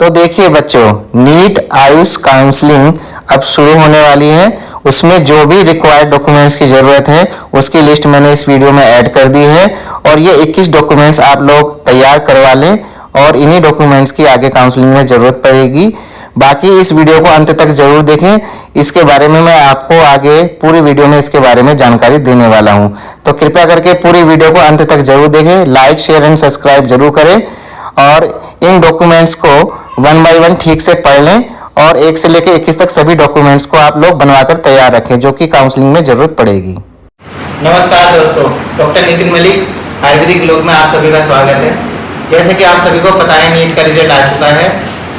तो देखिए बच्चों, नीट आयुष काउंसलिंग अब शुरू होने वाली है। उसमें जो भी रिक्वायर्ड डॉक्यूमेंट्स की ज़रूरत है उसकी लिस्ट मैंने इस वीडियो में ऐड कर दी है और ये 21 डॉक्यूमेंट्स आप लोग तैयार करवा लें और इन्हीं डॉक्यूमेंट्स की आगे काउंसलिंग में ज़रूरत पड़ेगी। बाकी इस वीडियो को अंत तक जरूर देखें, इसके बारे में मैं आपको आगे पूरी वीडियो में इसके बारे में जानकारी देने वाला हूं। तो कृपया करके पूरी वीडियो को अंत तक जरूर देखें, लाइक शेयर एंड सब्सक्राइब जरूर करें और इन डॉक्यूमेंट्स को वन बाय वन ठीक से पढ़ लें और 1 से लेकर 21 तक सभी डॉक्यूमेंट्स को आप लोग बनवाकर तैयार रखें जो कि काउंसलिंग में जरूरत पड़ेगी। नमस्कार दोस्तों, डॉक्टर नितिन मलिक आयुर्वेदिक लोक में आप सभी का स्वागत है। जैसे कि आप सभी को पता है, नीट का रिजल्ट आ चुका है,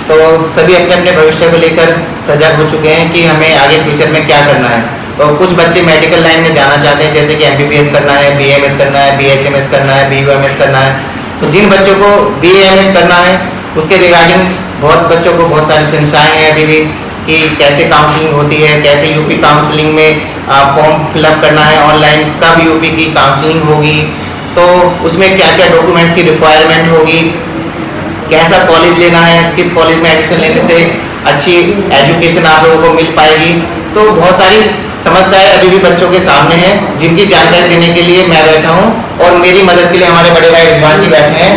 तो सभी अपने अपने भविष्य को लेकर सजग हो चुके हैं कि हमें आगे फ्यूचर में क्या करना है। तो कुछ बच्चे मेडिकल लाइन में जाना चाहते हैं, जैसे कि MBBS करना है, BAMS करना है, BHMS करना है, BUMS करना है। तो जिन बच्चों को BAMS करना है उसके रिगार्डिंग बहुत बच्चों को बहुत सारी समस्याएं हैं अभी भी कि कैसे काउंसलिंग होती है, कैसे यूपी काउंसलिंग में फॉर्म फिलअप करना है ऑनलाइन, कब यूपी की काउंसलिंग होगी, तो उसमें क्या क्या डॉक्यूमेंट की रिक्वायरमेंट होगी, कैसा कॉलेज लेना है, किस कॉलेज में एडमिशन लेने से अच्छी एजुकेशन आप लोगों को मिल पाएगी। तो बहुत सारी समस्याएं अभी भी बच्चों के सामने हैं जिनकी जानकारी देने के लिए मैं बैठा हूं और मेरी मदद के लिए हमारे बड़े भाई रिजवान जी बैठे हैं।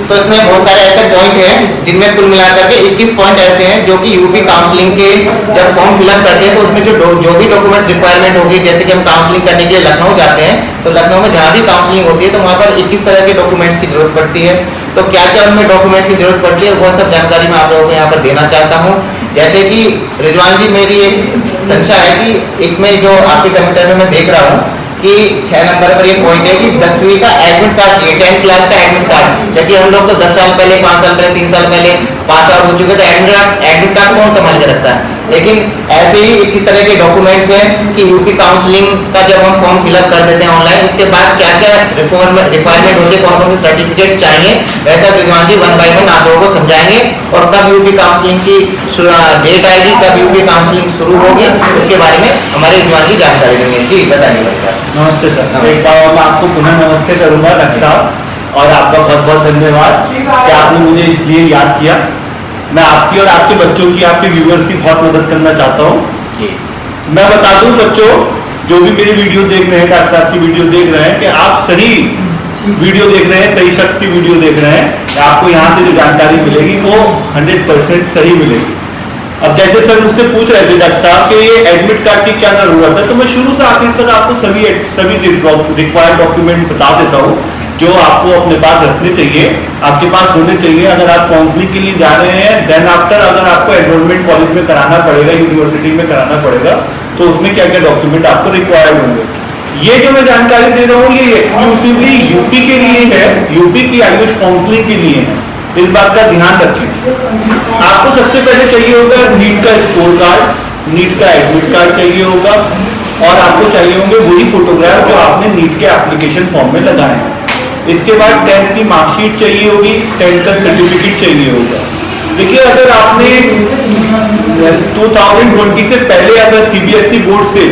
तो इसमें बहुत सारे ऐसे पॉइंट हैं जिनमें कुल मिलाकर के 21 पॉइंट ऐसे हैं जो कि यूपी काउंसलिंग के जब फॉर्म फिलअप करते हैं तो उसमें जो भी डॉक्यूमेंट रिक्वायरमेंट होगी, जैसे कि हम काउंसलिंग करने के लिए लखनऊ जाते हैं तो लखनऊ में जहाँ भी काउंसलिंग होती है तो वहाँ पर 21 तरह के डॉक्यूमेंट्स की जरूरत पड़ती है। तो क्या क्या उनमें डॉक्यूमेंट्स की जरूरत पड़ती है वो सब जानकारी मैं आप लोगों को यहाँ पर देना चाहता हूँ। जैसे कि रिजवान जी, मेरी एक संशय है कि इसमें जो आपके कंप्यूटर में मैं देख रहा हूँ कि 6 नंबर पर ये पॉइंट है कि 10वीं का एडमिट कार्ड चाहिए, 10th क्लास का एडमिट कार्ड, जबकि हम लोग तो 10 साल पहले, 5 साल पहले, 3 साल पहले पास आउट हो चुके, तो एडमिट कार्ड कौन संभाल के रखता है। लेकिन ऐसे ही 21 तरह के डॉक्यूमेंट्स हैं कि यूपी काउंसलिंग का जब हम फॉर्म फिलअप कर देते हैं ऑनलाइन, उसके बाद क्या क्या रिक्वायरमेंट होती है, कौन कौन से सर्टिफिकेट चाहिए, वैसा रिजवान जी 1 बाय 1 आप लोगों को समझाएंगे और कब यूपी काउंसलिंग की डेट आएगी, कब यूपी काउंसलिंग शुरू होगी, इसके बारे में हमारे रिजवान जी जानकारी देंगे। जी बताइए भाई साहब। नमस्ते सर, एक बार मैं आपको पुनः नमस्ते करूंगा डॉक्टर साहब, और आपका बहुत बहुत धन्यवाद कि आपने मुझे इसलिए याद किया। मैं आपकी और आपके बच्चों की, आपके व्यूअर्स की बहुत मदद करना चाहता हूँ। मैं बता दूं बच्चों, जो भी मेरी वीडियो देख रहे हैं, डॉक्टर साहब की वीडियो देख रहे हैं, कि आप सही वीडियो देख रहे हैं, सही शख्स की वीडियो देख रहे हैं। आपको यहाँ से जो जानकारी मिलेगी वो 100% सही मिलेगी। अब जैसे सर मुझसे पूछ रहे थे डॉक्टर साहब कि ये एडमिट कार्ड की क्या जरूरत है, तो मैं शुरू से आखिर तक आपको सभी रिक्वायर्ड डॉक्यूमेंट बता देता हूँ जो आपको अपने पास रखने चाहिए, आपके पास होने चाहिए। अगर आप काउंसलिंग के लिए जा रहे हैं, देन आफ्टर अगर आपको एनरोलमेंट कॉलेज में कराना पड़ेगा, यूनिवर्सिटी में कराना पड़ेगा, तो उसमें क्या क्या डॉक्यूमेंट आपको रिक्वायर्ड होंगे। ये जो मैं जानकारी दे रहा हूँ ये एक्सक्लूसिवली यूपी के लिए है, यूपी की आयुष काउंसलिंग के लिए है, इस बात का ध्यान रखें। आपको सबसे पहले चाहिए होगा नीट का स्कोर कार्ड, नीट का एडमिट कार्ड चाहिए होगा, और आपको चाहिए होंगे वही फोटोग्राफ जो आपने नीट के एप्लीकेशन फॉर्म में लगाए हैं। इसके बाद 10th की मार्कशीट चाहिए होगी, 10th का सर्टिफिकेट चाहिए होगा। देखिए, अगर आपने 2020 से पहले अगर CBSE बोर्ड से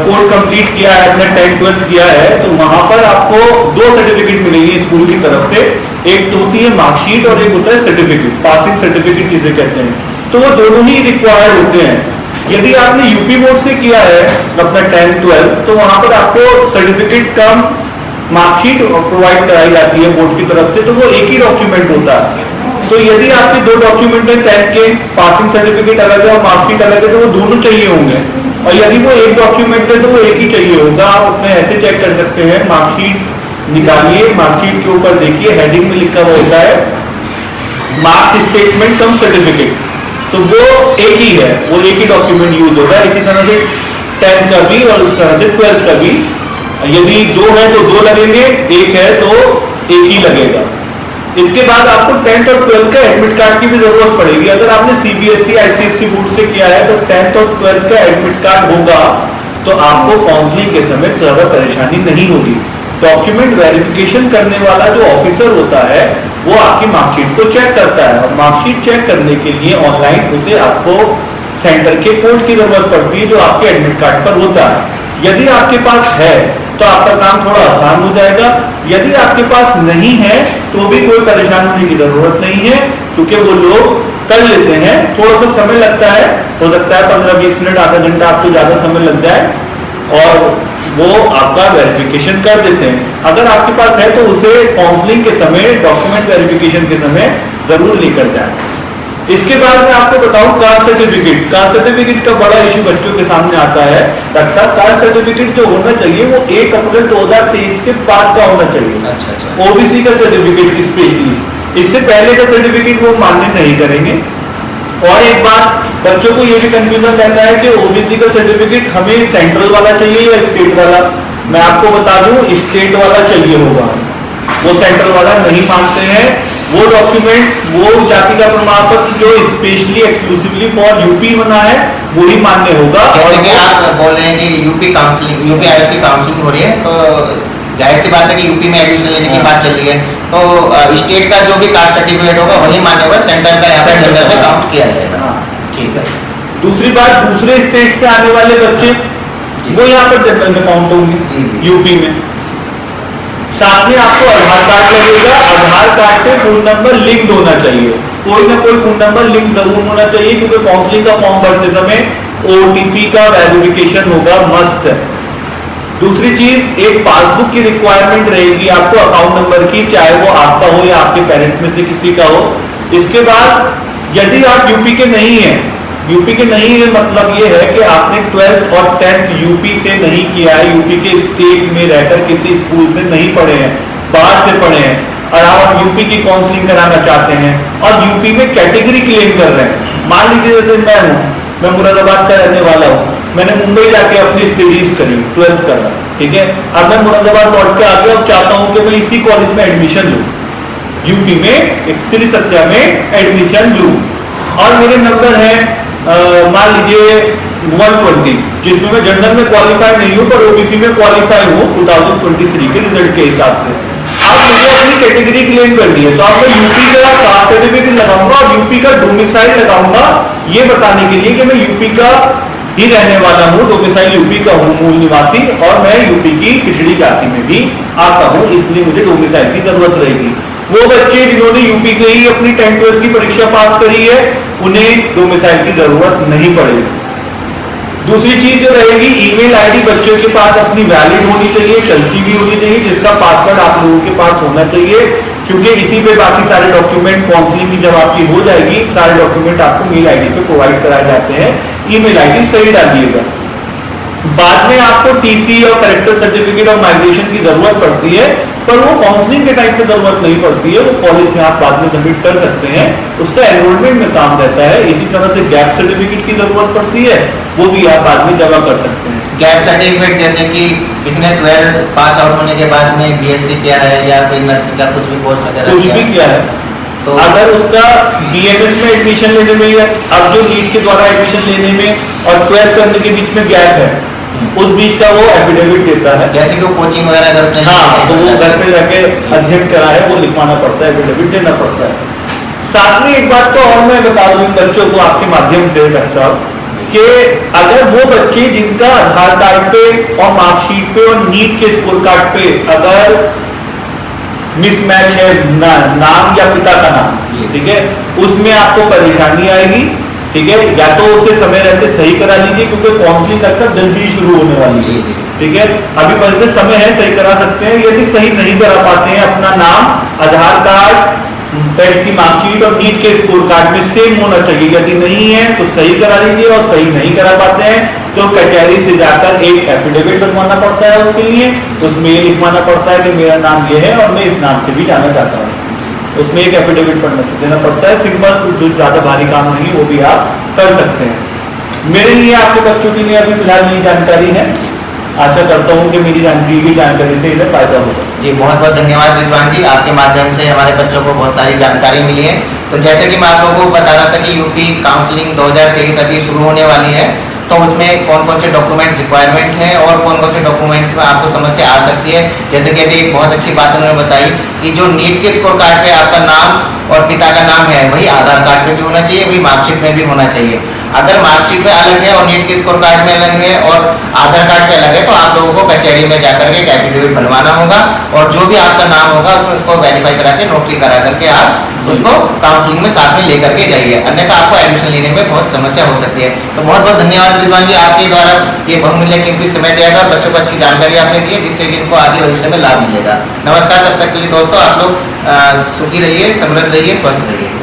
कोर्स कंप्लीट किया है, अपने 10th 12th किया है, तो वहां पर आपको 2 सर्टिफिकेट मिलेंगे स्कूल की तरफ से। एक तो होती है मार्कशीट और एक होता है सर्टिफिकेट, पासिंग सर्टिफिकेट जिसे कहते हैं। तो वो दोनों ही रिक्वायर्ड होते हैं। यदि आपने यूपी बोर्ड से किया है अपना 10th 12th, तो वहां पर आपको सर्टिफिकेट कम मार्कशीट प्रोवाइड कराई जाती है बोर्ड की तरफ से, तो वो एक ही डॉक्यूमेंट होता है। तो यदि आपके 2 डॉक्यूमेंट है, 10th के पासिंग सर्टिफिकेट अलग है और मार्कशीट अलग है, तो वो दोनों चाहिए होंगे। और यदि वो एक डॉक्यूमेंट है तो वो एक ही चाहिए होगा। आप अपने ऐसे चेक कर सकते हैं, मार्कशीट निकालिए, मार्कशीट के ऊपर देखिए हेडिंग में लिखा हुआ होता है मार्क्स स्टेटमेंट कम सर्टिफिकेट, तो वो एक ही है, वो एक ही डॉक्यूमेंट यूज होगा। इसी तरह से 10th का भी और उस तरह से 12th का भी, यदि 2 है तो 2 लगेंगे, 1 है तो 1 ही लगेगा। इसके बाद आपको 10th और 12th का एडमिट कार्ड की भी जरूरत पड़ेगी। अगर आपने CBSE ICSE बोर्ड से किया है तो 10th और 12th का एडमिट कार्ड होगा, तो आपको काउंसलिंग के समय ज्यादा परेशानी नहीं होगी। डॉक्यूमेंट वेरिफिकेशन करने वाला जो ऑफिसर होता है वो आपकी मार्कशीट को चेक करता है, और मार्कशीट चेक करने के लिए ऑनलाइन उसे आपको सेंटर के कोड की जरूरत पड़ती है जो आपके एडमिट कार्ड पर होता है। यदि आपके पास है तो आपका काम थोड़ा आसान हो जाएगा। यदि आपके पास नहीं है तो भी कोई परेशान होने की जरूरत नहीं है, क्योंकि वो लोग कर लेते हैं। थोड़ा सा समय लगता है, हो सकता है 15-20 मिनट, आधा घंटा आपको ज्यादा समय लग जाए, और वो आपका वेरिफिकेशन कर देते हैं। अगर आपके पास है तो उसे काउंसलिंग के समय, डॉक्यूमेंट वेरिफिकेशन के समय जरूर लेकर जाए। इसके बाद मैं आपको बताऊं कास्ट सर्टिफिकेट। कास्ट सर्टिफिकेट का बड़ा इशू बच्चों के सामने आता है। डॉक्टर साहब, कास्ट सर्टिफिकेट जो होना चाहिए वो 1 अप्रैल 2023 के बाद का होना चाहिए। अच्छा। ओबीसी का सर्टिफिकेट स्पेशली, इससे पहले का सर्टिफिकेट वो मान्य नहीं करेंगे। और एक बात, बच्चों को ये भी कंफ्यूजन रहता है कि ओबीसी का सर्टिफिकेट हमें सेंट्रल वाला चाहिए या स्टेट वाला। मैं आपको बता दूं, स्टेट वाला चाहिए होगा, वो सेंट्रल वाला नहीं मानते हैं। वो डॉक्यूमेंट, वो जाति का प्रमाण पत्र जो स्पेशली एक्सक्लूसिवली फॉर यूपी बना है, वही मान्य होगा। जैसे कि आप बोल रहे हैं कि यूपी काउंसलिंग, यूपी आयुष की काउंसलिंग हो रही है, तो जाहिर सी बात है कि यूपी में एडमिशन लेने की बात चल रही है, तो स्टेट का जो भी कास्ट सर्टिफिकेट होगा वही मान्य होगा, सेंटर का यहाँ पर जनरल में काउंट किया जाएगा। ठीक है। दूसरी बात, दूसरे स्टेट से आने वाले बच्चे वो यहाँ पर जनरल में काउंट होंगे यूपी में। साथ में आपको आधार कार्ड लगेगा, आधार कार्ड पे फोन नंबर लिंक्ड होना चाहिए, कोई ना कोई फोन नंबर लिंक जरूर होना चाहिए, क्योंकि काउंसलिंग का फॉर्म भरते समय ओटीपी का वेरिफिकेशन होगा, मस्ट है। दूसरी चीज, एक पासबुक की रिक्वायरमेंट रहेगी आपको अकाउंट नंबर की, चाहे वो आपका हो या आपके पेरेंट्स में से किसी का हो। इसके बाद यदि आप यूपी के नहीं हैं, यूपी के नहीं है मतलब ये है कि आपने 12th और 10th यूपी से नहीं किया है, यूपी के स्टेट में रहकर किसी स्कूल से नहीं पढ़े हैं, बाहर से पढ़े हैं, और आप यूपी की काउंसलिंग कराना चाहते हैं और यूपी में कैटेगरी क्लेम कर रहे हैं। मान लीजिए जैसे मैं मुरादाबाद का रहने वाला हूँ, मैंने मुंबई जाके अपनी स्टडीज करी, 12th करा, ठीक है। अब मैं मुरादाबाद लौट के आगे अब चाहता हूँ कि मैं इसी कॉलेज में एडमिशन लूँ, यूपी में श्री सत्या में एडमिशन लूँ, और मेरे नंबर है मान लीजिए 120, जिसमें मैं जनरल में क्वालिफाई नहीं हूँ पर ओबीसी में क्वालिफाई हूँ 2023 के रिजल्ट के हिसाब से। अब मुझे अपनी कैटेगरी क्लेम करनी है, तो अब मैं यूपी का कास्ट सर्टिफिकेट लगाऊंगा और यूपी का डोमिसाइल लगाऊंगा, ये बताने के लिए कि मैं यूपी का ही रहने वाला हूँ, डोमिसाइल यूपी का हूँ, मूल निवासी, और मैं यूपी की पिछड़ी जाति में भी आता हूँ, इसलिए मुझे डोमिसाइल की जरूरत रहेगी। वो बच्चे जिन्होंने यूपी से ही अपनी 10th-12th की परीक्षा पास करी है, उन्हें डोमिसाइल की जरूरत नहीं पड़ेगी। दूसरी चीज जो रहेगी, ईमेल आईडी बच्चों के पास अपनी वैलिड होनी चाहिए, चलती भी होनी चाहिए, जिसका पासवर्ड आप लोगों के पास होना चाहिए, क्योंकि इसी पे बाकी सारे डॉक्यूमेंट, काउंसलिंग की जब आपकी हो जाएगी, सारे डॉक्यूमेंट आपको मेल आईडी पे प्रोवाइड कराए जाते हैं। ईमेल आईडी सही डालिएगा। बाद में आपको टीसी और कैरेक्टर सर्टिफिकेट ऑफ माइग्रेशन की जरूरत पड़ती है, पर वो काउंसलिंग के टाइम पे जरूरत नहीं पड़ती है, वो कॉलेज में आप बाद में सबमिट कर सकते हैं, उसका एनरोलमेंट में काम रहता है। इसी तरह से गैप सर्टिफिकेट की जरूरत पड़ती है, वो भी आप बाद में जमा कर सकते हैं। गैप सर्टिफिकेट जैसे कि किसने 12th पास आउट होने के बाद में बीएससी किया है या फिर नर्सिंग का कुछ भी कोर्स वगैरह कुछ भी किया है, तो अगर उसका बीएमएस में एडमिशन लेने में या अब जो नीट के द्वारा एडमिशन लेने में और 12th करने के बीच में गैप है, उस बीच का वो एफिडेविट देता है। जैसे कि कोचिंग वगैरह अगर उसने तो वो घर पे जाके अध्ययन करा है, वो लिखवाना पड़ता है, एफिडेविट देना पड़ता है। साथ में एक बात तो और मैं बता दूं बच्चों को आपके माध्यम से रखता हूं कि अगर वो बच्चे जिनका आधार कार्ड पे और मार्कशीट पे और नीट के स्कोर कार्ड पे अगर मिसमैच है नाम या पिता का नाम, ठीक है, उसमें आपको परेशानी आएगी, ठीक है। या तो उसे समय रहते सही करा लीजिए, क्योंकि काउंसलिंग अक्सर जल्दी शुरू होने वाली है, ठीक है। अभी परिस्थिति समय है, सही करा सकते हैं। यदि सही नहीं करा पाते हैं, अपना नाम आधार कार्ड, टेट की मार्कशीट और नीट के स्कोर कार्ड में सेम होना चाहिए। यदि नहीं है तो सही करा लीजिए, और सही नहीं करा पाते हैं तो कचहरी से जाकर एक एफिडेविट बनवाना पड़ता है उसके लिए, उसमें ये लिखवाना पड़ता है कि मेरा नाम ये है और मैं इस नाम से भी जाना चाहता हूँ, उसमें एक एफिडेविट देना पड़ता है। सिंपल, जो ज्यादा भारी काम नहीं, वो भी आप कर सकते हैं। मेरे लिए, आपके बच्चों के लिए अभी फिलहाल ये जानकारी है। आशा करता हूँ कि मेरी जानकारी से इन्हें फायदा होगा। जी, बहुत बहुत धन्यवाद रिजवान जी, आपके माध्यम से हमारे बच्चों को बहुत सारी जानकारी मिली है। तो जैसे कि मैं आप लोगों को बता रहा था कि यूपी काउंसलिंग 2023 अभी शुरू होने वाली है, तो उसमें कौन कौन से डॉक्यूमेंट्स रिक्वायरमेंट है और कौन कौन से डॉक्यूमेंट्स में आपको समस्या आ सकती है। जैसे कि अभी एक बहुत अच्छी बात उन्होंने बताई कि जो नीट के स्कोर कार्ड पे आपका नाम और पिता का नाम है, वही आधार कार्ड पे भी होना चाहिए, वही मार्कशीट में भी होना चाहिए। अगर मार्कशीट में अलग है और नीट के स्कोर कार्ड में अलग है और आधार कार्ड पे अलग है, तो आप लोगों को कचहरी में जाकर के एक एफिडेविट बनवाना होगा और जो भी आपका नाम होगा उसमें उसको वेरीफाई करा के नोटरी करा करके आप उसको काउंसलिंग में साथ में लेकर के जाइए, अन्यथा आपको एडमिशन लेने में बहुत समस्या हो सकती है। तो बहुत बहुत धन्यवाद रिजवान जी, आपके द्वारा ये बहुमूल्य कीमती समय दिया गया और बच्चों को अच्छी जानकारी आपने दी है, जिससे कि इनको आगे भविष्य में लाभ मिलेगा। नमस्कार, तब तक के लिए दोस्तों आप लोग सुखी रहिए, समृद्ध रहिए, स्वस्थ रहिए।